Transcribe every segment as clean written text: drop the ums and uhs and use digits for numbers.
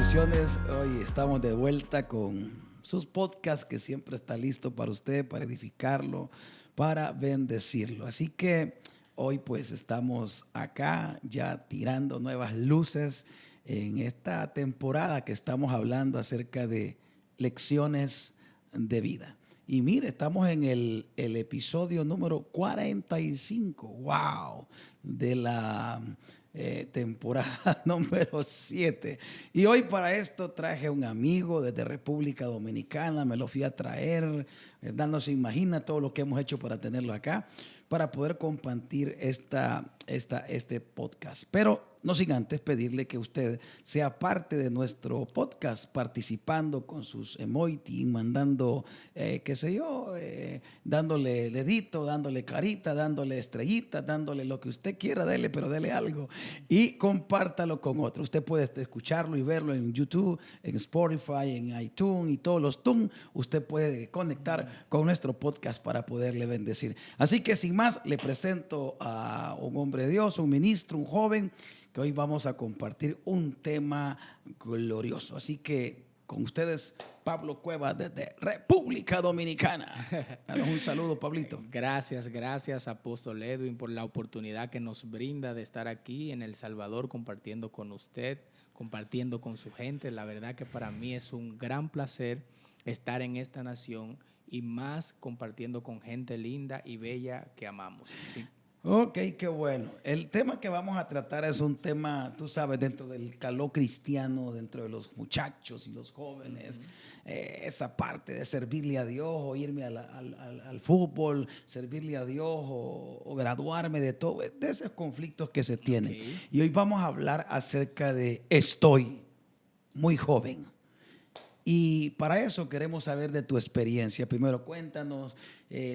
bendiciones. Hoy estamos de vuelta con sus podcasts que siempre está listo para usted, para edificarlo, para bendecirlo. Así que hoy pues estamos acá ya tirando nuevas luces en esta temporada que estamos hablando acerca de lecciones de vida. Y mire, estamos en el episodio número 45, wow, de la temporada número 7. Y hoy para esto traje un amigo desde República Dominicana, me lo fui a traer, ¿verdad? No se imagina todo lo que hemos hecho para tenerlo acá, para poder compartir este podcast. Pero no sin antes pedirle que usted sea parte de nuestro podcast, participando con sus emojis, mandando, qué sé yo, dándole dedito, dándole carita, dándole estrellita, dándole lo que usted quiera, dele, pero dele algo. Y compártalo con otros. Usted puede escucharlo y verlo en YouTube, en Spotify, en iTunes y todos los TUN. Usted puede conectar con nuestro podcast para poderle bendecir. Así que sin más, le presento a un hombre de Dios, un ministro, un joven, que hoy vamos a compartir un tema glorioso. Así que con ustedes, Pablo Cueva desde República Dominicana. Danos un saludo, Pablito. Gracias, Apóstol Edwin, por la oportunidad que nos brinda de estar aquí en El Salvador compartiendo con usted, compartiendo con su gente. La verdad que para mí es un gran placer estar en esta nación y más compartiendo con gente linda y bella que amamos. Sí. Ok, qué bueno. El tema que vamos a tratar es un tema, tú sabes, dentro del calor cristiano, dentro de los muchachos y los jóvenes, esa parte de servirle a Dios o irme al fútbol, servirle a Dios o graduarme de todo, de esos conflictos que se tienen. Okay. Y hoy vamos a hablar acerca de estoy muy joven. Y para eso queremos saber de tu experiencia. Primero cuéntanos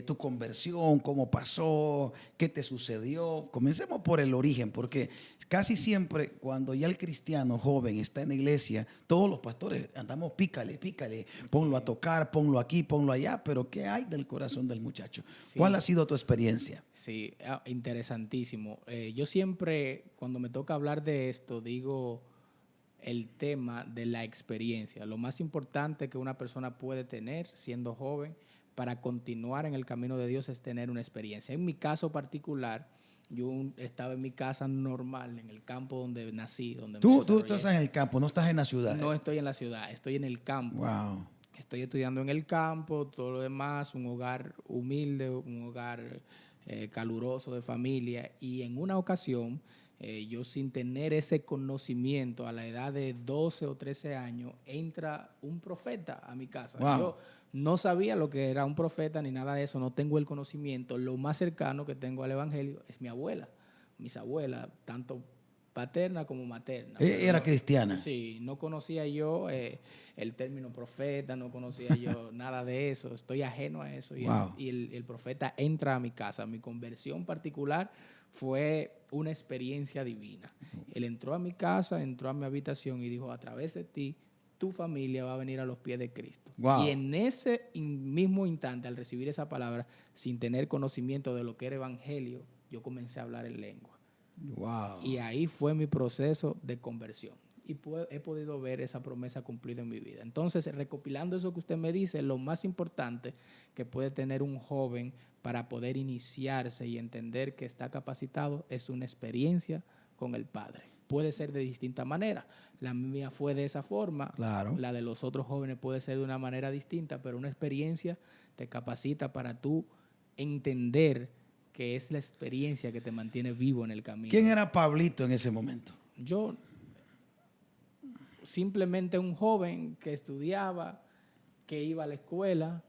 tu conversión, cómo pasó, qué te sucedió. Comencemos por el origen, porque casi siempre cuando ya el cristiano joven está en la iglesia, todos los pastores andamos pícale, ponlo a tocar, ponlo aquí, ponlo allá, pero ¿qué hay del corazón del muchacho? Sí. ¿Cuál ha sido tu experiencia? Sí, interesantísimo. Yo siempre, cuando me toca hablar de esto, digo el tema de la experiencia. Lo más importante que una persona puede tener siendo joven para continuar en el camino de Dios es tener una experiencia. En mi caso particular, yo estaba en mi casa normal, en el campo donde nací, donde me Tú desarrollé. estás en el campo, no estás en la ciudad. No estoy en la ciudad, estoy en el campo. Wow. Estoy estudiando en el campo, todo lo demás, un hogar humilde, un hogar caluroso de familia. Y en una ocasión, yo sin tener ese conocimiento, a la edad de 12 o 13 años, entra un profeta a mi casa. Wow. Yo no sabía lo que era un profeta ni nada de eso, no tengo el conocimiento. Lo más cercano que tengo al evangelio es mi abuela, mis abuelas, tanto paterna como materna. ¿Era cristiana? Sí, no conocía yo el término profeta, no conocía yo nada de eso, estoy ajeno a eso. Wow. Y el profeta entra a mi casa. Mi conversión particular fue una experiencia divina. Él entró a mi casa, entró a mi habitación y dijo, a través de ti, tu familia va a venir a los pies de Cristo. Wow. Y en ese mismo instante, al recibir esa palabra, sin tener conocimiento de lo que era evangelio, yo comencé a hablar en lengua. Wow. Y ahí fue mi proceso de conversión. Y he podido ver esa promesa cumplida en mi vida. Entonces, recopilando eso que usted me dice, lo más importante que puede tener un joven para poder iniciarse y entender que está capacitado es una experiencia con el Padre. Puede ser de distinta manera. La mía fue de esa forma. Claro. La de los otros jóvenes puede ser de una manera distinta, pero una experiencia te capacita para tú entender que es la experiencia que te mantiene vivo en el camino. ¿Quién era Pablito en ese momento? Yo, simplemente un joven que estudiaba, que iba a la escuela,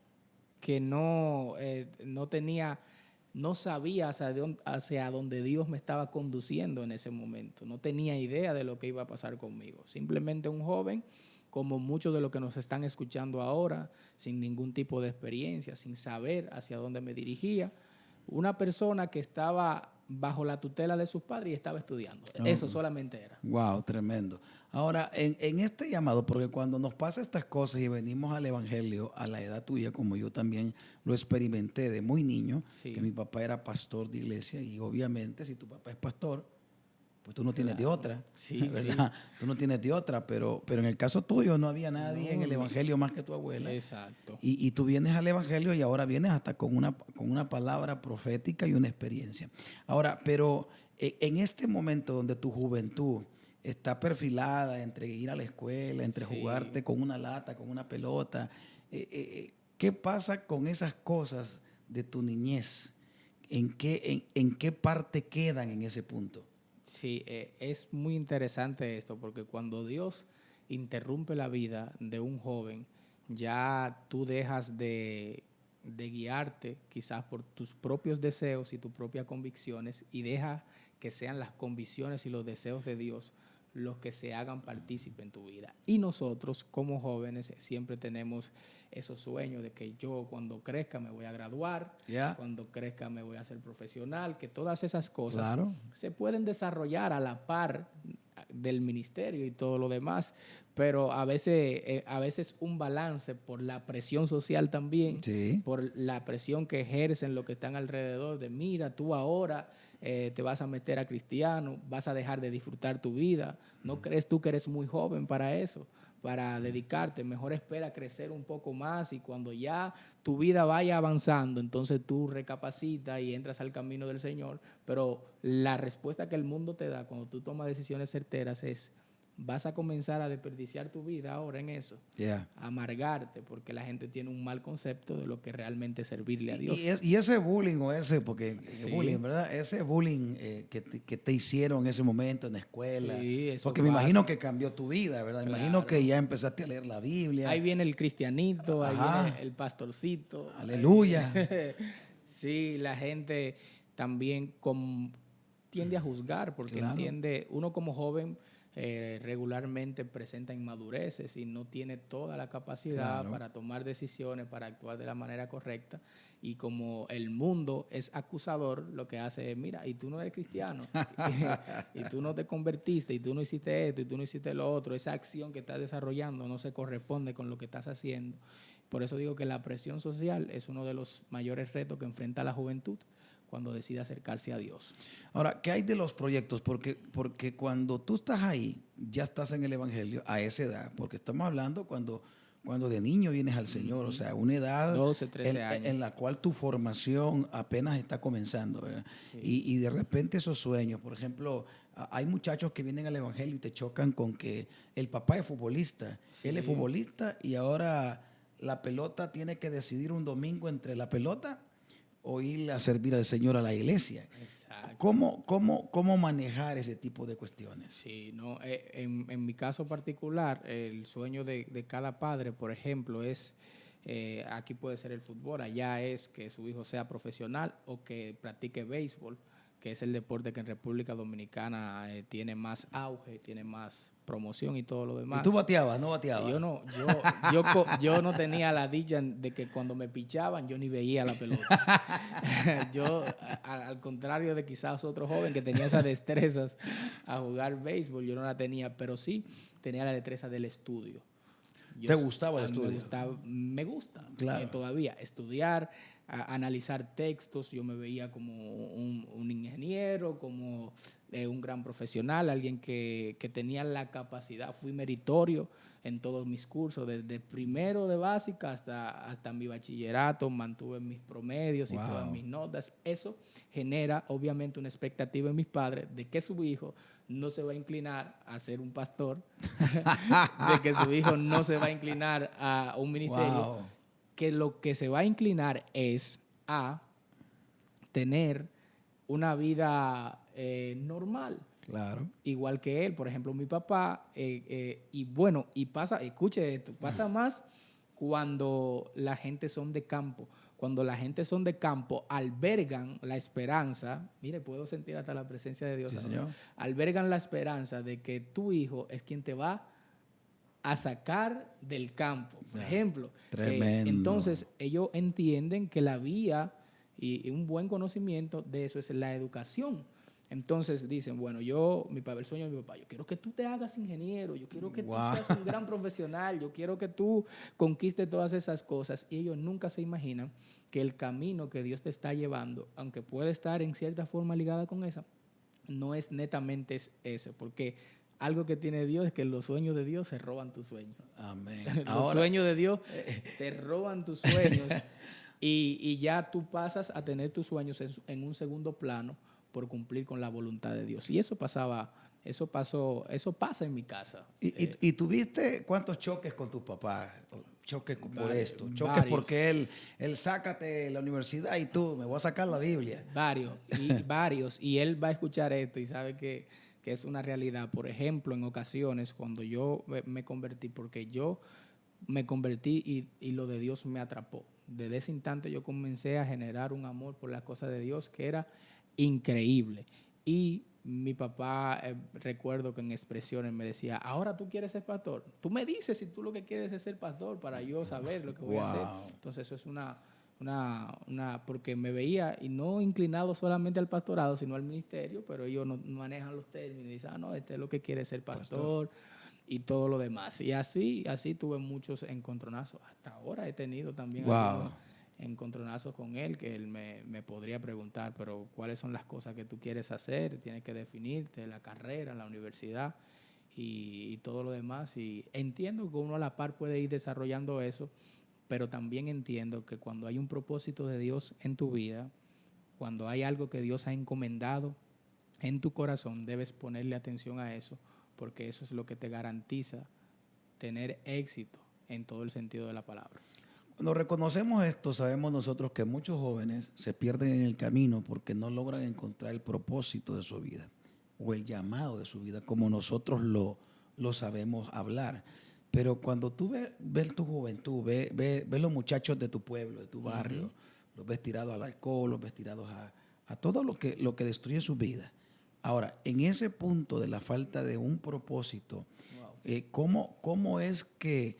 que no sabía hacia dónde Dios me estaba conduciendo en ese momento. No tenía idea de lo que iba a pasar conmigo. Simplemente un joven, como muchos de los que nos están escuchando ahora, sin ningún tipo de experiencia, sin saber hacia dónde me dirigía. Una persona que estaba bajo la tutela de sus padres y estaba estudiando. Eso solamente era. Wow, tremendo. Ahora, en este llamado, porque cuando nos pasa estas cosas y venimos al evangelio a la edad tuya, como yo también lo experimenté de muy niño, Sí. que mi papá era pastor de iglesia y obviamente si tu papá es pastor, pues tú no tienes de otra, Sí, ¿verdad? Tú no tienes de otra, pero en el caso tuyo no había nadie en el evangelio más que tu abuela. Exacto. Y tú vienes al evangelio y ahora vienes hasta con una palabra profética y una experiencia. Ahora, pero en este momento donde tu juventud está perfilada entre ir a la escuela, entre Sí. jugarte con una lata, con una pelota, ¿qué pasa con esas cosas de tu niñez? ¿En qué parte quedan en ese punto? Sí, es muy interesante esto porque cuando Dios interrumpe la vida de un joven, ya tú dejas de guiarte quizás por tus propios deseos y tus propias convicciones y deja que sean las convicciones y los deseos de Dios los que se hagan partícipe en tu vida. Y nosotros como jóvenes siempre tenemos esos sueños de que yo cuando crezca me voy a graduar, ¿Ya? cuando crezca me voy a hacer profesional, que todas esas cosas Claro. se pueden desarrollar a la par del ministerio y todo lo demás, pero a veces un balance por la presión social también, Sí. por la presión que ejercen los que están alrededor de mira, tú ahora te vas a meter a cristiano, vas a dejar de disfrutar tu vida, ¿no crees tú que eres muy joven para eso? Para dedicarte, mejor espera crecer un poco más y cuando ya tu vida vaya avanzando, entonces tú recapacitas y entras al camino del Señor, pero la respuesta que el mundo te da cuando tú tomas decisiones certeras es, vas a comenzar a desperdiciar tu vida ahora en eso, Yeah. a amargarte, porque la gente tiene un mal concepto de lo que realmente es servirle a Dios. Y ese bullying o ese, porque Sí. bullying, ¿verdad? Ese bullying que te hicieron en ese momento en la escuela, Sí, eso porque me pasa. imagino que cambió tu vida, ¿verdad? Claro. Imagino que ya empezaste a leer la Biblia. Ahí viene el cristianito, ahí Ajá. viene el pastorcito. Aleluya. Sí, la gente también tiende a juzgar porque Claro. entiende, uno como joven regularmente presenta inmadureces y no tiene toda la capacidad Claro. para tomar decisiones, para actuar de la manera correcta. Y como el mundo es acusador, lo que hace es, mira, y tú no eres cristiano, y tú no te convertiste, y tú no hiciste esto, y tú no hiciste lo otro, esa acción que estás desarrollando no se corresponde con lo que estás haciendo. Por eso digo que la presión social es uno de los mayores retos que enfrenta la juventud cuando decide acercarse a Dios. Ahora, ¿qué hay de los proyectos? Porque cuando tú estás ahí, ya estás en el Evangelio a esa edad, porque estamos hablando cuando de niño vienes al Señor, o sea, una edad 12, 13 años. en la cual tu formación apenas está comenzando, ¿verdad? Sí. Y de repente esos sueños, por ejemplo, hay muchachos que vienen al Evangelio y te chocan con que el papá es futbolista, Sí. él es futbolista y ahora la pelota tiene que decidir un domingo entre la pelota o ir a servir al Señor a la iglesia. Exacto. ¿Cómo manejar ese tipo de cuestiones? Sí, no, en mi caso particular, el sueño de cada padre, por ejemplo, es, aquí puede ser el fútbol, allá es que su hijo sea profesional o que practique béisbol, que es el deporte que en República Dominicana tiene más auge, tiene más promoción y todo lo demás. ¿Y tú bateabas, no bateabas? Yo no tenía la dicha de que cuando me pichaban yo ni veía la pelota. Yo, al contrario de quizás otro joven que tenía esas destrezas a jugar béisbol, yo no la tenía, pero sí tenía la destreza del estudio. ¿Te gustaba el estudio? Me gusta Claro. todavía estudiar, analizar textos. Yo me veía como un ingeniero, como un gran profesional, alguien que tenía la capacidad. Fui meritorio en todos mis cursos, desde primero de básica hasta mi bachillerato, mantuve mis promedios y todas mis notas. Eso genera obviamente una expectativa en mis padres de que su hijo no se va a inclinar a ser un pastor, de que su hijo no se va a inclinar a un ministerio, que lo que se va a inclinar es a tener una vida normal. Claro. Igual que él, por ejemplo, mi papá, y bueno, y pasa, escuche esto, pasa más cuando la gente son de campo. Cuando la gente son de campo, albergan la esperanza, mire, puedo sentir hasta la presencia de Dios, Sí, albergan la esperanza de que tu hijo es quien te va a sacar del campo, por ejemplo. Tremendo. Entonces, ellos entienden que la vía y un buen conocimiento de eso es la educación. Entonces dicen, bueno, el sueño de mi papá, yo quiero que tú te hagas ingeniero, yo quiero que tú seas un gran profesional, yo quiero que tú conquistes todas esas cosas. Y ellos nunca se imaginan que el camino que Dios te está llevando, aunque puede estar en cierta forma ligada con esa, no es netamente eso, porque algo que tiene Dios es que los sueños de Dios se roban tus sueños. Amén. Los sueños de Dios te roban tus sueños y ya tú pasas a tener tus sueños en un segundo plano por cumplir con la voluntad de Dios. Y eso pasa en mi casa. ¿Y tuviste cuántos choques con tus papás? Choques por esto, choques varios. porque él sácate de la universidad y tú, me voy a sacar la Biblia. Varios. Y él va a escuchar esto y sabe que es una realidad. Por ejemplo, en ocasiones cuando yo me convertí, porque yo me convertí y lo de Dios me atrapó. Desde ese instante yo comencé a generar un amor por las cosas de Dios que era increíble. Y mi papá, recuerdo que en expresiones me decía, ahora tú quieres ser pastor. Tú me dices si tú lo que quieres es ser pastor para yo saber lo que voy a hacer. Entonces eso es porque me veía y no inclinado solamente al pastorado, sino al ministerio, pero ellos no manejan los términos y dicen, no, este es lo que quiere ser pastor y todo lo demás. Y así tuve muchos encontronazos. Hasta ahora he tenido también algunos encontronazos con él, que él me podría preguntar, pero ¿cuáles son las cosas que tú quieres hacer? Tienes que definirte, la carrera, la universidad y todo lo demás. Y entiendo que uno a la par puede ir desarrollando eso, pero también entiendo que cuando hay un propósito de Dios en tu vida, cuando hay algo que Dios ha encomendado en tu corazón, debes ponerle atención a eso, porque eso es lo que te garantiza tener éxito en todo el sentido de la palabra. Cuando reconocemos esto, sabemos nosotros que muchos jóvenes se pierden en el camino porque no logran encontrar el propósito de su vida o el llamado de su vida, como nosotros lo sabemos hablar. Pero cuando tú ves tu juventud, ves los muchachos de tu pueblo, de tu barrio, los ves tirados al alcohol, los ves tirados a todo lo que destruye su vida. Ahora, en ese punto de la falta de un propósito, ¿cómo es que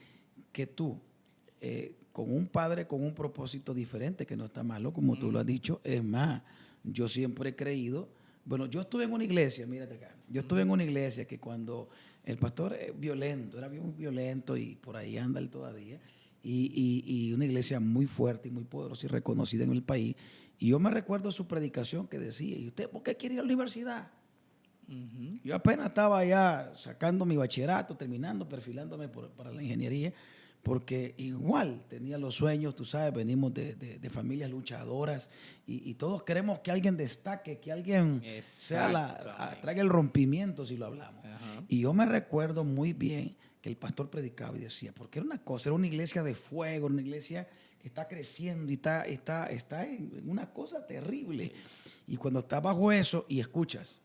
tú, con un padre con un propósito diferente, que no está malo, como tú lo has dicho, es más, yo siempre he creído, bueno, yo estuve en una iglesia, mírate acá, yo estuve en una iglesia que cuando el pastor es violento, era muy violento y por ahí anda él todavía, y una iglesia muy fuerte y muy poderosa y reconocida en el país, y yo me recuerdo su predicación que decía, ¿y usted por qué quiere ir a la universidad? Yo apenas estaba ya sacando mi bachillerato, terminando, perfilándome para la ingeniería, porque igual tenía los sueños, tú sabes, venimos de familias luchadoras y todos queremos que alguien destaque, que alguien traiga el rompimiento, si lo hablamos. Y yo me recuerdo muy bien que el pastor predicaba y decía, porque era una iglesia de fuego, una iglesia que está creciendo y está en una cosa terrible. Y cuando está bajo eso y escuchas,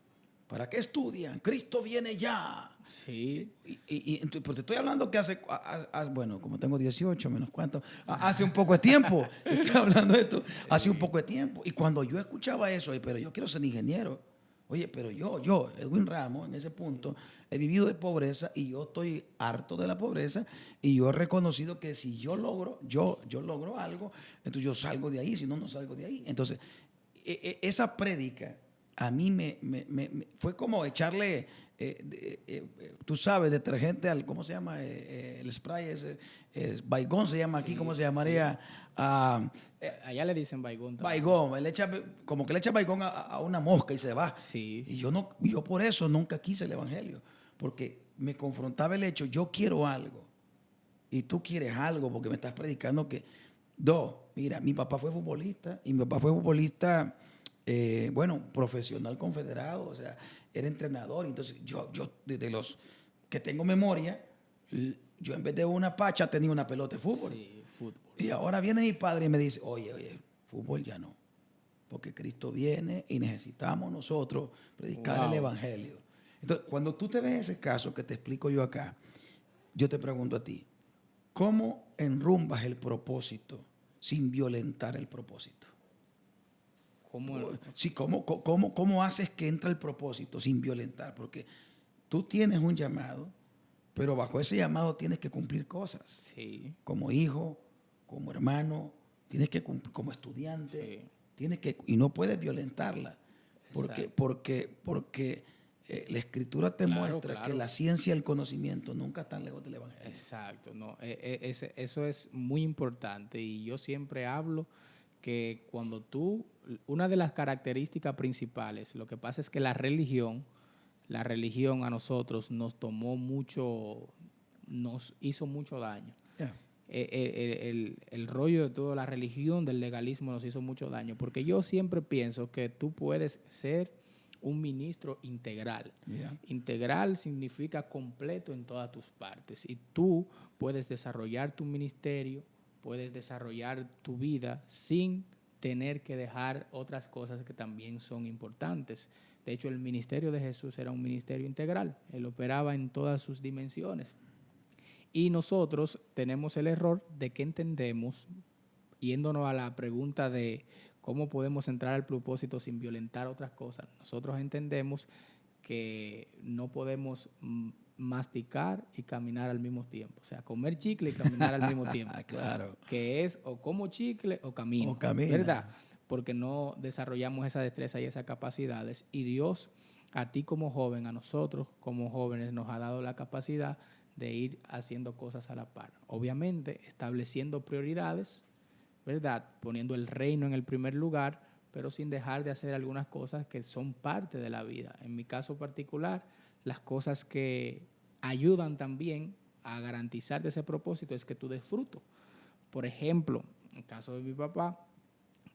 ¿para qué estudian? Cristo viene ya. Sí. Pues te estoy hablando que bueno, como tengo 18 menos cuánto, hace un poco de tiempo, estoy hablando de esto, hace un poco de tiempo. Y cuando yo escuchaba eso, pero yo quiero ser ingeniero. Oye, pero yo, Edwin Ramos, en ese punto, he vivido de pobreza y yo estoy harto de la pobreza y yo he reconocido que si yo logro algo, entonces yo salgo de ahí, si no, no salgo de ahí. Entonces, esa prédica a mí fue como echarle, tú sabes, detergente al, ¿cómo se llama? El spray ese, Baigón se llama aquí, ¿cómo se llamaría? Allá le dicen Baigón. Baigón, como que le echa Baigón a una mosca y se va. Sí. Y yo por eso nunca quise el evangelio, porque me confrontaba el hecho, yo quiero algo y tú quieres algo porque me estás predicando que... Mira, mi papá fue futbolista y mi papá fue futbolista... bueno, profesional confederado, o sea, era entrenador. Entonces, yo desde los que tengo memoria, yo en vez de una pacha tenía una pelota de fútbol. Sí, fútbol. Y ahora viene mi padre y me dice, oye, fútbol ya no, porque Cristo viene y necesitamos nosotros predicar el evangelio. Entonces, cuando tú te ves ese caso que te explico yo acá, yo te pregunto a ti, ¿cómo enrumbas el propósito sin violentar el propósito? Sí, ¿cómo haces que entre el propósito sin violentar? Porque tú tienes un llamado, pero bajo ese llamado tienes que cumplir cosas. Sí. Como hijo, como hermano, tienes que cumplir, como estudiante, y no puedes violentarla. Porque la Escritura te muestra que la ciencia y el conocimiento nunca están lejos del Evangelio. Exacto, no, eso es muy importante y yo siempre hablo que una de las características principales, lo que pasa es que la religión a nosotros nos hizo mucho daño. Yeah. El rollo de toda la religión, del legalismo, nos hizo mucho daño, porque yo siempre pienso que tú puedes ser un ministro integral. Yeah. Integral significa completo en todas tus partes, y tú puedes desarrollar tu ministerio, puedes desarrollar tu vida sin tener que dejar otras cosas que también son importantes. De hecho, el ministerio de Jesús era un ministerio integral. Él operaba en todas sus dimensiones. Y nosotros tenemos el error de que entendemos, yéndonos a la pregunta de cómo podemos entrar al propósito sin violentar otras cosas, nosotros entendemos que no podemos masticar y caminar al mismo tiempo. O sea, comer chicle y caminar al mismo tiempo. Claro. Que es o como chicle o camino. O camina. ¿Verdad? Porque no desarrollamos esa destreza y esas capacidades. Y Dios, a ti como joven, a nosotros como jóvenes, nos ha dado la capacidad de ir haciendo cosas a la par. Obviamente, estableciendo prioridades, ¿verdad? Poniendo el reino en el primer lugar, pero sin dejar de hacer algunas cosas que son parte de la vida. En mi caso particular, las cosas que ayudan también a garantizar ese propósito es que tú des fruto. Por ejemplo, en el caso de mi papá,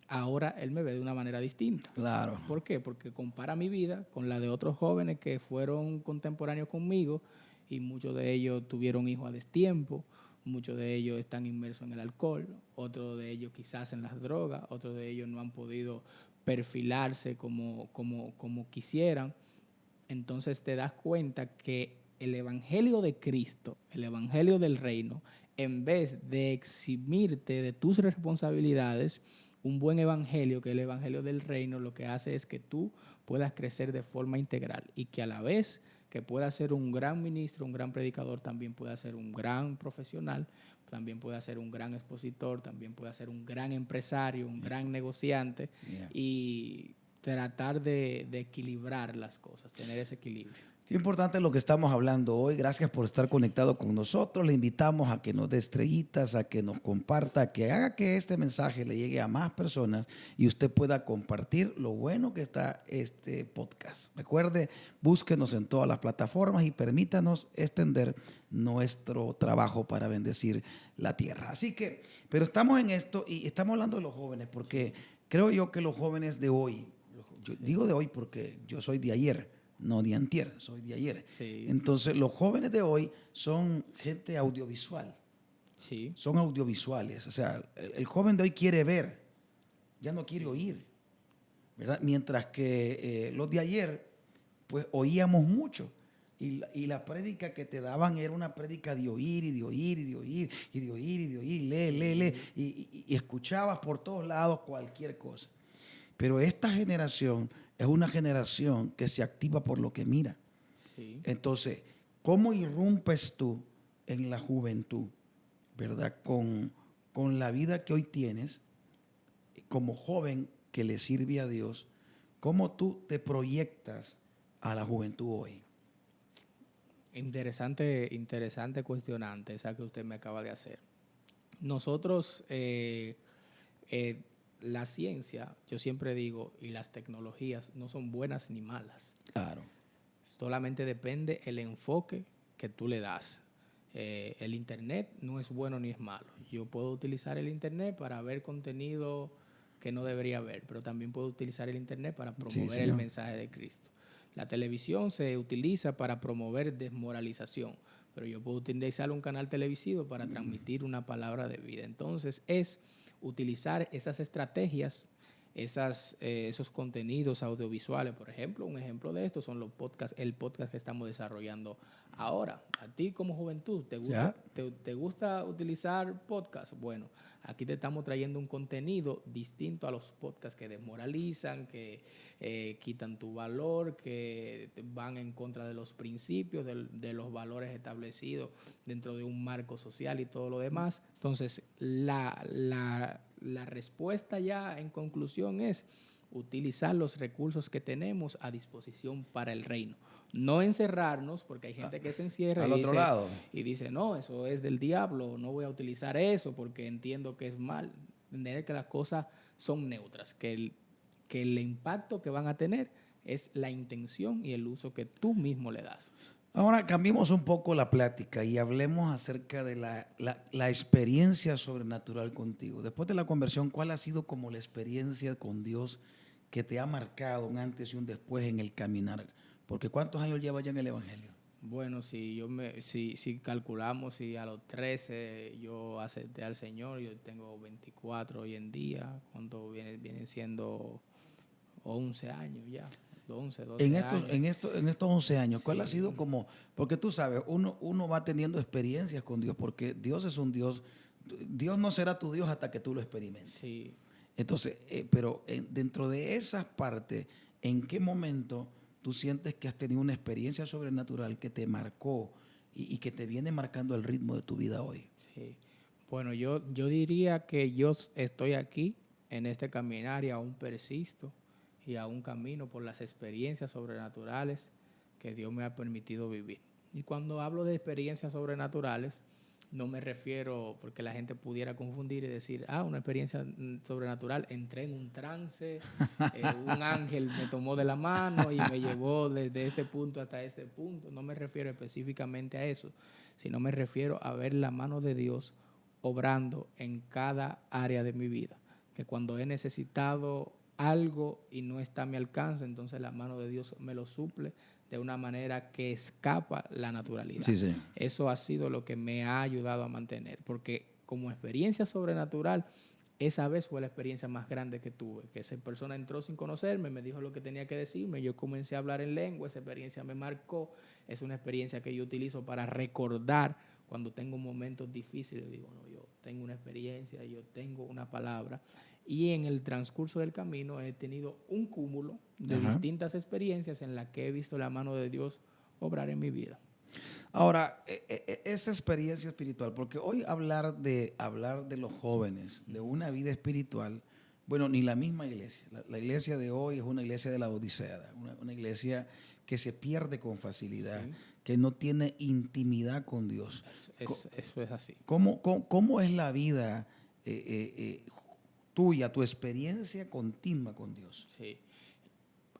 ahora él me ve de una manera distinta. Claro. ¿Por qué? Porque compara mi vida con la de otros jóvenes que fueron contemporáneos conmigo, y muchos de ellos tuvieron hijos a destiempo, muchos de ellos están inmersos en el alcohol, otros de ellos quizás en las drogas, otros de ellos no han podido perfilarse como quisieran. Entonces te das cuenta que el evangelio de Cristo, el evangelio del reino, en vez de eximirte de tus responsabilidades, un buen evangelio, que es el evangelio del reino, lo que hace es que tú puedas crecer de forma integral, y que a la vez que puedas ser un gran ministro, un gran predicador, también puedas ser un gran profesional, también puedas ser un gran expositor, también puedas ser un gran empresario, un gran negociante, y tratar de equilibrar las cosas, tener ese equilibrio. Qué importante lo que estamos hablando hoy. Gracias por estar conectado con nosotros. Le invitamos a que nos dé estrellitas, a que nos comparta, a que haga que este mensaje le llegue a más personas y usted pueda compartir lo bueno que está este podcast. Recuerde, búsquenos en todas las plataformas y permítanos extender nuestro trabajo para bendecir la tierra. Así que, pero estamos en esto y estamos hablando de los jóvenes, porque creo yo que los jóvenes de hoy, yo digo de hoy porque yo soy de ayer, no de antier, soy de ayer. Sí. Entonces, los jóvenes de hoy son gente audiovisual. Sí. Son audiovisuales. O sea, el joven de hoy quiere ver, ya no quiere oír, ¿verdad? Mientras que los de ayer, pues oíamos mucho. Y la prédica que te daban era una prédica de oír y de oír y de oír y de oír y de oír, lee. Y escuchabas por todos lados cualquier cosa. Pero esta generación es una generación que se activa por lo que mira. Sí. Entonces, ¿cómo irrumpes tú en la juventud, verdad? Con la vida que hoy tienes, como joven que le sirve a Dios, ¿cómo tú te proyectas a la juventud hoy? Interesante cuestionante esa que usted me acaba de hacer. Nosotros, la ciencia, yo siempre digo, y las tecnologías no son buenas ni malas. Claro. Solamente depende el enfoque que tú le das. El Internet no es bueno ni es malo. Yo puedo utilizar el Internet para ver contenido que no debería ver, pero también puedo utilizar el Internet para promover el mensaje de Cristo. La televisión se utiliza para promover desmoralización, pero yo puedo utilizar un canal televisivo para transmitir una palabra de vida. Entonces, es utilizar esas estrategias, esos contenidos audiovisuales. Por ejemplo, un ejemplo de esto son los podcasts, el podcast que estamos desarrollando ahora. A ti como juventud, ¿te gusta utilizar podcasts? Bueno, aquí te estamos trayendo un contenido distinto a los podcasts que desmoralizan, que quitan tu valor, que van en contra de los principios, de los valores establecidos dentro de un marco social y todo lo demás. Entonces, la respuesta ya en conclusión es utilizar los recursos que tenemos a disposición para el reino. No encerrarnos, porque hay gente que se encierra y dice, no, eso es del diablo, no voy a utilizar eso porque entiendo que es mal. Entender que las cosas son neutras, que el impacto que van a tener es la intención y el uso que tú mismo le das. Ahora cambiemos un poco la plática y hablemos acerca de la experiencia sobrenatural contigo. Después de la conversión, ¿cuál ha sido como la experiencia con Dios que te ha marcado un antes y un después en el caminar? Porque ¿cuántos años llevas ya en el Evangelio? Bueno, si calculamos, si a los 13 yo acepté al Señor, yo tengo 24 hoy en día, cuando vienen siendo 11 años ya, 11, 12 años. En estos 11 años, ¿cuál ha Sí, sido como? Porque tú sabes, uno va teniendo experiencias con Dios, porque Dios es un Dios, Dios no será tu Dios hasta que tú lo experimentes. sí. Entonces, dentro de esas partes, ¿en qué momento tú sientes que has tenido una experiencia sobrenatural que te marcó y que te viene marcando el ritmo de tu vida hoy? Sí. Bueno, yo diría que yo estoy aquí en este caminar y aún persisto y aún camino por las experiencias sobrenaturales que Dios me ha permitido vivir. Y cuando hablo de experiencias sobrenaturales, no me refiero porque la gente pudiera confundir y decir, una experiencia sobrenatural, entré en un trance, un ángel me tomó de la mano y me llevó desde este punto hasta este punto. No me refiero específicamente a eso, sino me refiero a ver la mano de Dios obrando en cada área de mi vida. Que cuando he necesitado algo y no está a mi alcance, entonces la mano de Dios me lo suple de una manera que escapa la naturalidad. Sí, sí. Eso ha sido lo que me ha ayudado a mantener, porque como experiencia sobrenatural, esa vez fue la experiencia más grande que tuve, que esa persona entró sin conocerme, me dijo lo que tenía que decirme, yo comencé a hablar en lengua, esa experiencia me marcó, es una experiencia que yo utilizo para recordar cuando tengo momentos difíciles, digo, no, yo tengo una experiencia, yo tengo una palabra, y en el transcurso del camino he tenido un cúmulo de distintas experiencias en las que he visto la mano de Dios obrar en mi vida. Ahora, esa experiencia espiritual, porque hoy hablar de los jóvenes, de una vida espiritual, bueno, ni la misma iglesia. La iglesia de hoy es una iglesia de la Odisea, una iglesia que se pierde con facilidad, sí, que no tiene intimidad con Dios. Eso es así. ¿Cómo es la vida tuya, tu experiencia continua con Dios? Sí.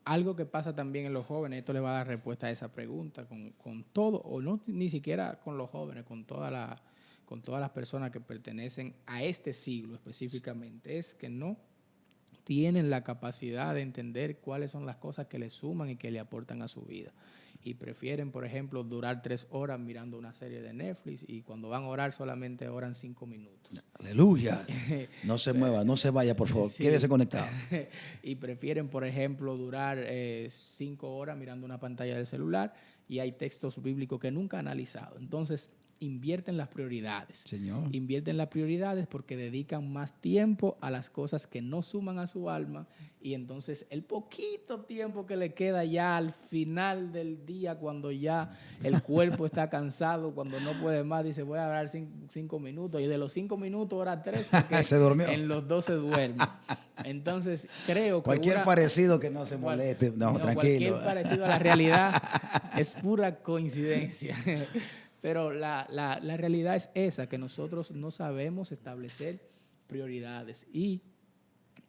Algo que pasa también en los jóvenes, esto le va a dar respuesta a esa pregunta, con todo, o no ni siquiera con los jóvenes, con todas las personas que pertenecen a este siglo específicamente, es que no tienen la capacidad de entender cuáles son las cosas que le suman y que le aportan a su vida. Y prefieren, por ejemplo, durar 3 horas mirando una serie de Netflix y cuando van a orar solamente oran 5 minutos. Aleluya. No se mueva, no se vaya, por favor. Sí. Quédese conectado. Y prefieren, por ejemplo, durar 5 horas mirando una pantalla del celular y hay textos bíblicos que nunca han analizado. Entonces, invierten las prioridades. Señor. Invierten las prioridades porque dedican más tiempo a las cosas que no suman a su alma y entonces el poquito tiempo que le queda ya al final del día, cuando ya el cuerpo está cansado, cuando no puede más, dice voy a orar 5 minutos y de los 5 minutos ora 3 porque se durmió. En los 2 se duerme. Entonces creo que cualquier parecido que no se moleste, no, tranquilo. Cualquier parecido a la realidad es pura coincidencia. Pero la realidad es esa, que nosotros no sabemos establecer prioridades. Y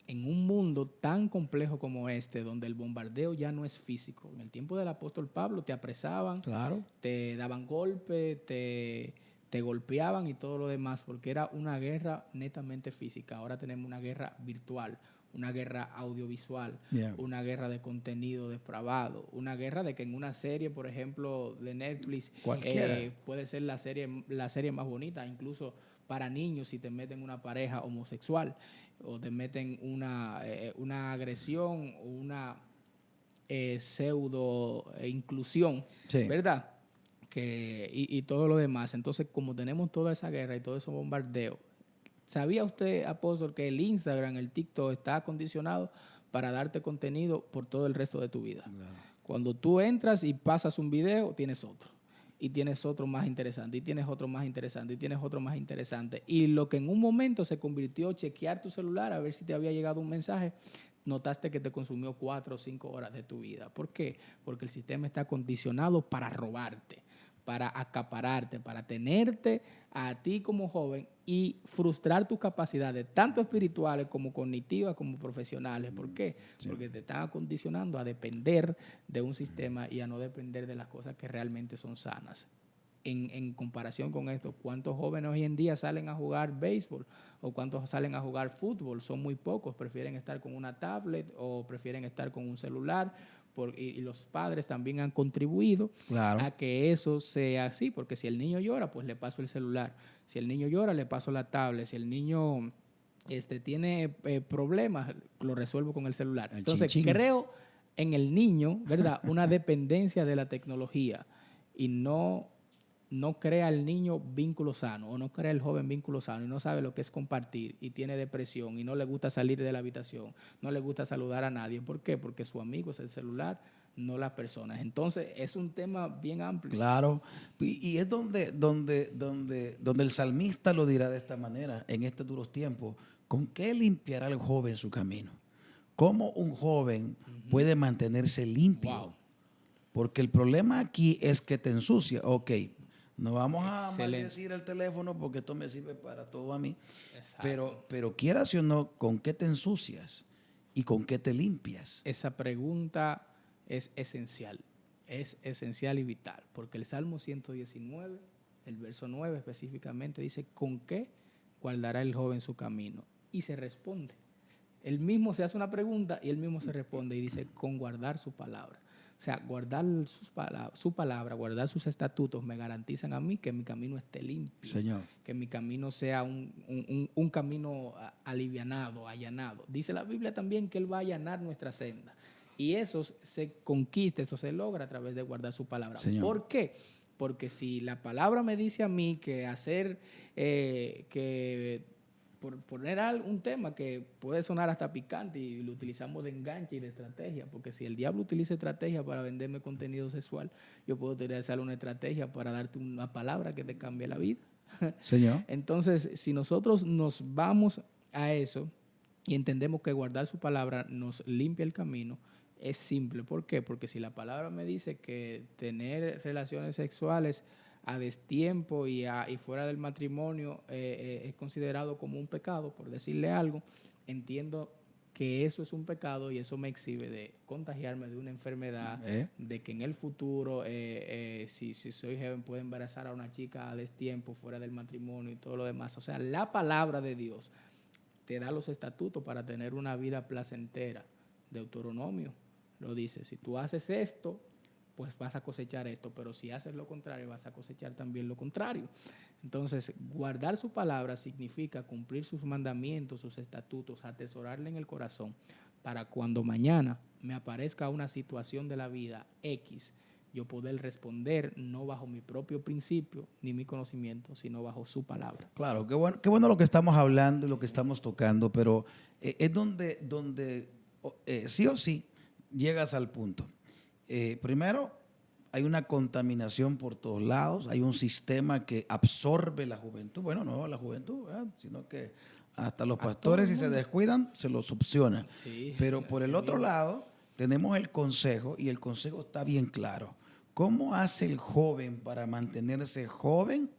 en un mundo tan complejo como este, donde el bombardeo ya no es físico, en el tiempo del apóstol Pablo te apresaban, claro, te daban golpes, te golpeaban y todo lo demás, porque era una guerra netamente física. Ahora tenemos una guerra virtual, una guerra audiovisual, una guerra de contenido depravado, una guerra de que en una serie, por ejemplo, de Netflix, puede ser la serie más bonita, incluso para niños, si te meten una pareja homosexual o te meten una agresión o una pseudo inclusión, sí, ¿verdad? Y todo lo demás. Entonces, como tenemos toda esa guerra y todo ese bombardeo, ¿sabía usted, apóstol, que el Instagram, el TikTok está acondicionado para darte contenido por todo el resto de tu vida? Claro. Cuando tú entras y pasas un video, tienes otro. Y tienes otro más interesante, y tienes otro más interesante, y tienes otro más interesante. Y lo que en un momento se convirtió en chequear tu celular a ver si te había llegado un mensaje, notaste que te consumió 4 o 5 horas de tu vida. ¿Por qué? Porque el sistema está condicionado para robarte, para acapararte, para tenerte a ti como joven y frustrar tus capacidades, tanto espirituales como cognitivas, como profesionales. ¿Por qué? Sí. Porque te están acondicionando a depender de un sistema y a no depender de las cosas que realmente son sanas. En comparación con esto, ¿cuántos jóvenes hoy en día salen a jugar béisbol o cuántos salen a jugar fútbol? Son muy pocos, prefieren estar con una tablet o prefieren estar con un celular. Y los padres también han contribuido a que eso sea así, porque si el niño llora, pues le paso el celular. Si el niño llora, le paso la tablet. Si el niño tiene problemas, lo resuelvo con el celular. Entonces, creo en el niño, ¿verdad? Una dependencia de la tecnología y no crea el niño vínculo sano o no crea el joven vínculo sano y no sabe lo que es compartir y tiene depresión y no le gusta salir de la habitación, no le gusta saludar a nadie. ¿Por qué? Porque su amigo es el celular, no las personas. Entonces es un tema bien amplio. Claro, y es donde el salmista lo dirá de esta manera, en estos duros tiempos: ¿con qué limpiará el joven su camino? ¿Cómo un joven puede mantenerse limpio? Wow. Porque el problema aquí es que te ensucia. Ok, no vamos a maldecir el teléfono porque esto me sirve para todo a mí. Pero quieras o no, ¿con qué te ensucias y con qué te limpias? Esa pregunta es esencial y vital, porque el Salmo 119, el verso 9 específicamente, dice: ¿con qué guardará el joven su camino? Y se responde. Él mismo se hace una pregunta y él mismo se responde y dice: con guardar su palabra. O sea, guardar su palabra, guardar sus estatutos me garantizan a mí que mi camino esté limpio. Señor. Que mi camino sea un camino alivianado, allanado. Dice la Biblia también que Él va a allanar nuestra senda. Y eso se conquista, eso se logra a través de guardar su palabra. Señor. ¿Por qué? Porque si la palabra me dice a mí que hacer, por poner un tema que puede sonar hasta picante y lo utilizamos de enganche y de estrategia, porque si el diablo utiliza estrategia para venderme contenido sexual, yo puedo utilizar una estrategia para darte una palabra que te cambie la vida. Señor. Entonces, si nosotros nos vamos a eso y entendemos que guardar su palabra nos limpia el camino, es simple. ¿Por qué? Porque si la palabra me dice que tener relaciones sexuales a destiempo y fuera del matrimonio es considerado como un pecado, por decirle algo, entiendo que eso es un pecado y eso me exhibe de contagiarme de una enfermedad, de que en el futuro, si soy joven, puedo embarazar a una chica a destiempo, fuera del matrimonio y todo lo demás. O sea, la palabra de Dios te da los estatutos para tener una vida placentera. Deuteronomio lo dice: si tú haces esto, pues vas a cosechar esto, pero si haces lo contrario, vas a cosechar también lo contrario. Entonces, guardar su palabra significa cumplir sus mandamientos, sus estatutos, atesorarle en el corazón, para cuando mañana me aparezca una situación de la vida X, yo poder responder no bajo mi propio principio ni mi conocimiento, sino bajo su palabra. Claro, qué bueno lo que estamos hablando y lo que estamos tocando, pero es donde sí o sí llegas al punto. Primero, hay una contaminación por todos lados, hay un sistema que absorbe la juventud. Bueno, no la juventud, sino que hasta los pastores, si se descuidan, se los succiona. Sí, pero por el otro lado, tenemos el consejo, y el consejo está bien claro. ¿Cómo hace el joven para mantenerse joven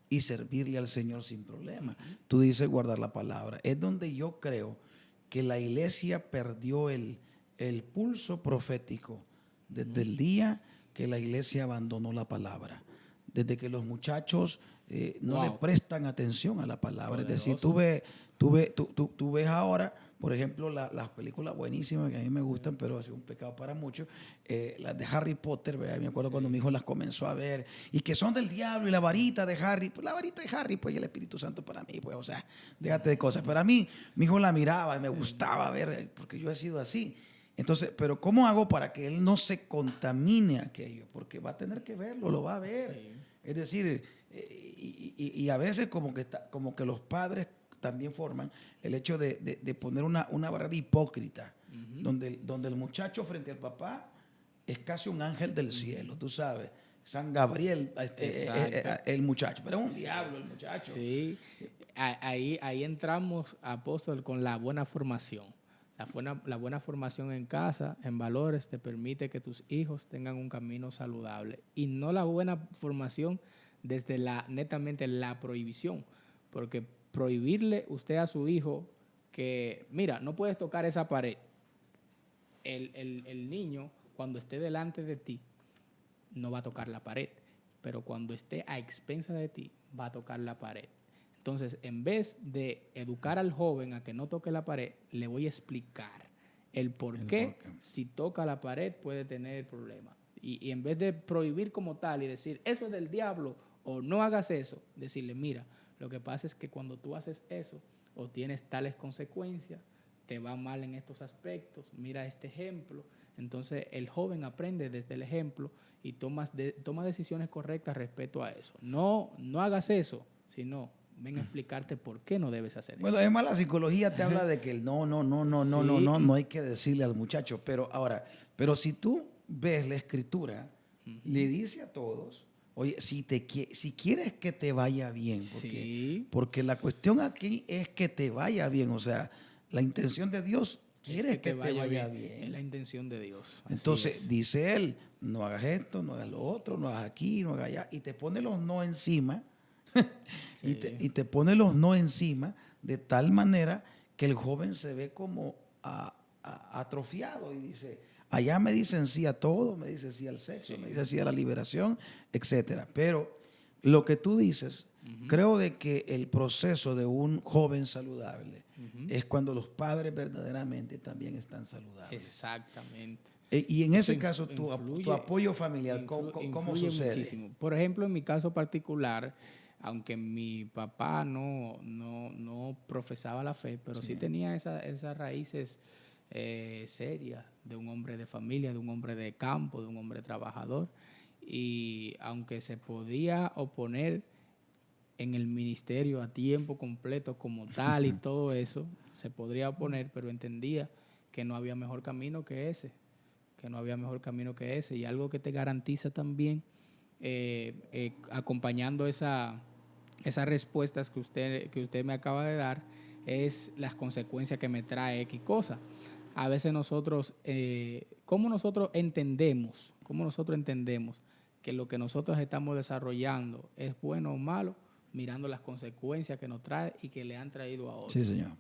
y servirle al Señor sin problema? Tú dices guardar la palabra. Es donde yo creo que la iglesia perdió el pulso profético desde el día que la iglesia abandonó la palabra, desde que los muchachos no le prestan atención a la palabra. Poderoso. Es decir, tú ves ahora, por ejemplo, las películas buenísimas que a mí me gustan, pero ha sido un pecado para muchos, las de Harry Potter, ¿verdad? Me acuerdo cuando mi hijo las comenzó a ver, y que son del diablo, y la varita de Harry, pues la varita de Harry, pues, y el Espíritu Santo para mí, pues, o sea, déjate de cosas. Pero a mí, mi hijo la miraba y me gustaba ver, porque yo he sido así. Entonces, pero ¿cómo hago para que él no se contamine aquello? Porque va a tener que verlo, lo va a ver. Sí. Es decir, y a veces como que los padres también forman el hecho de poner una barrera hipócrita, donde el muchacho frente al papá es casi un ángel del cielo, tú sabes. San Gabriel, el muchacho, pero es un diablo el muchacho. Sí, ahí entramos, apóstol, con la buena formación. La buena formación en casa, en valores, te permite que tus hijos tengan un camino saludable. Y no la buena formación desde netamente la prohibición. Porque prohibirle usted a su hijo que, mira, no puedes tocar esa pared. El niño, cuando esté delante de ti, no va a tocar la pared. Pero cuando esté a expensa de ti, va a tocar la pared. Entonces, en vez de educar al joven a que no toque la pared, le voy a explicar el por qué si toca la pared puede tener problemas. Y en vez de prohibir como tal y decir, eso es del diablo o no hagas eso, decirle, mira, lo que pasa es que cuando tú haces eso o tienes tales consecuencias, te va mal en estos aspectos, mira este ejemplo. Entonces, el joven aprende desde el ejemplo y toma decisiones correctas respecto a eso. No hagas eso, sino ven a explicarte por qué no debes hacer Bueno, eso. además la psicología te habla de que el no hay que decirle al muchacho. Pero ahora, si tú ves la escritura, le dice a todos, oye, si quieres que te vaya bien, porque la cuestión aquí es que te vaya bien, o sea, la intención de Dios quiere que te vaya bien. Es la intención de Dios. Entonces, dice él, no hagas esto, no hagas lo otro, no hagas aquí, no hagas allá, y te pone los no encima. Sí. Y te pone los no encima de tal manera que el joven se ve como atrofiado y dice, allá me dicen sí a todo, me dicen sí al sexo, me dicen sí a la liberación, etcétera. Pero lo que tú dices, creo de que el proceso de un joven saludable es cuando los padres verdaderamente también están saludables. Exactamente. Y en ese caso, tu apoyo familiar, ¿cómo sucede? Muchísimo. Por ejemplo, en mi caso particular, aunque mi papá no profesaba la fe, pero sí tenía esas raíces serias de un hombre de familia, de un hombre de campo, de un hombre trabajador. Y aunque se podía oponer en el ministerio a tiempo completo como tal y todo eso, se podría oponer, pero entendía que no había mejor camino que ese. Y algo que te garantiza también, acompañando esas respuestas que usted me acaba de dar, es las consecuencias que me trae X cosa. A veces ¿cómo nosotros entendemos que lo que nosotros estamos desarrollando es bueno o malo? Mirando las consecuencias que nos trae y que le han traído a otros. Sí, señor.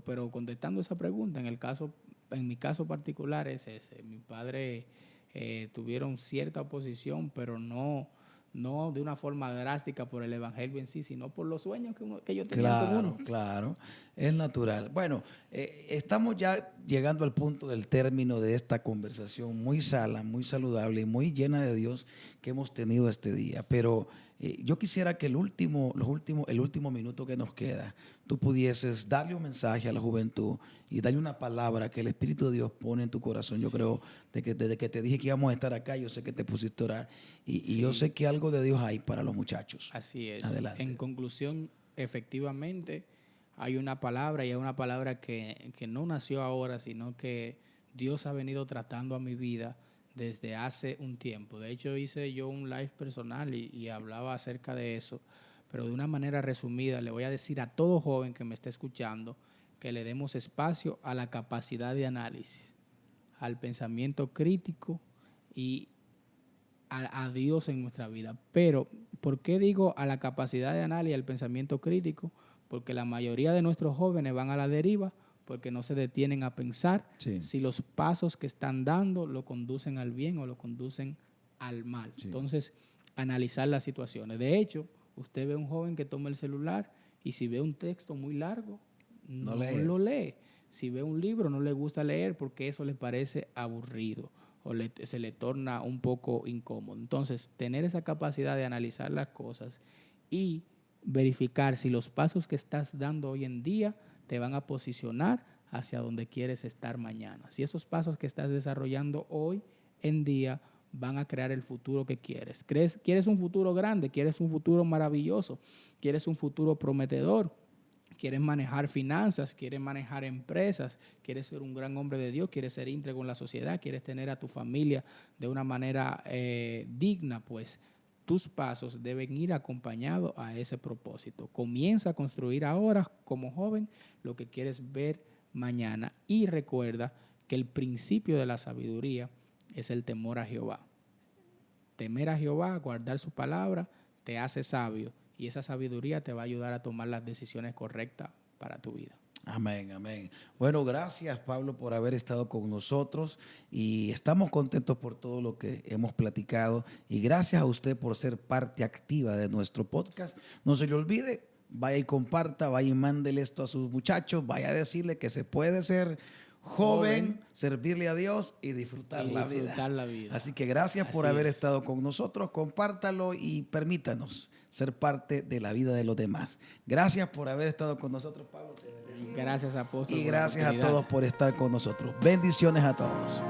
Pero contestando esa pregunta, en mi caso particular es ese. Mi padre tuvieron cierta oposición, pero no de una forma drástica por el evangelio en sí, sino por los sueños que ellos tenían con uno. Claro, es natural. Bueno, estamos ya llegando al punto del término de esta conversación muy sana, muy saludable y muy llena de Dios que hemos tenido este día. Pero yo quisiera que el último minuto que nos queda, tú pudieses darle un mensaje a la juventud y darle una palabra que el Espíritu de Dios pone en tu corazón. Yo creo que desde que te dije que íbamos a estar acá, yo sé que te pusiste a orar y yo sé que algo de Dios hay para los muchachos. Así es. Adelante. En conclusión, efectivamente, hay una palabra que no nació ahora, sino que Dios ha venido tratando a mi vida desde hace un tiempo. De hecho, hice yo un live personal y hablaba acerca de eso, pero de una manera resumida le voy a decir a todo joven que me esté escuchando que le demos espacio a la capacidad de análisis, al pensamiento crítico y a Dios en nuestra vida. Pero, ¿por qué digo a la capacidad de análisis y al pensamiento crítico? Porque la mayoría de nuestros jóvenes van a la deriva porque no se detienen a pensar si los pasos que están dando lo conducen al bien o lo conducen al mal. Sí. Entonces, analizar las situaciones. De hecho, usted ve a un joven que toma el celular y si ve un texto muy largo, no lo lee. Si ve un libro, no le gusta leer porque eso le parece aburrido o se le torna un poco incómodo. Entonces, tener esa capacidad de analizar las cosas y verificar si los pasos que estás dando hoy en día te van a posicionar hacia donde quieres estar mañana. Si esos pasos que estás desarrollando hoy en día van a crear el futuro que quieres. ¿Quieres un futuro grande? ¿Quieres un futuro maravilloso? ¿Quieres un futuro prometedor? ¿Quieres manejar finanzas? ¿Quieres manejar empresas? ¿Quieres ser un gran hombre de Dios? ¿Quieres ser íntegro en la sociedad? ¿Quieres tener a tu familia de una manera digna? Pues tus pasos deben ir acompañados a ese propósito. Comienza a construir ahora como joven lo que quieres ver mañana. Y recuerda que el principio de la sabiduría es el temor a Jehová. Temer a Jehová, guardar su palabra, te hace sabio. Y esa sabiduría te va a ayudar a tomar las decisiones correctas para tu vida. Amén, amén. Bueno, gracias Pablo por haber estado con nosotros y estamos contentos por todo lo que hemos platicado y gracias a usted por ser parte activa de nuestro podcast. No se le olvide, vaya y comparta, vaya y mándele esto a sus muchachos, vaya a decirle que se puede ser joven, servirle a Dios y disfrutar la vida. Así que gracias por haber estado con nosotros, compártalo y permítanos ser parte de la vida de los demás. Gracias por haber estado con nosotros, Pablo. Gracias, apóstol. Y gracias a todos por estar con nosotros. Bendiciones a todos.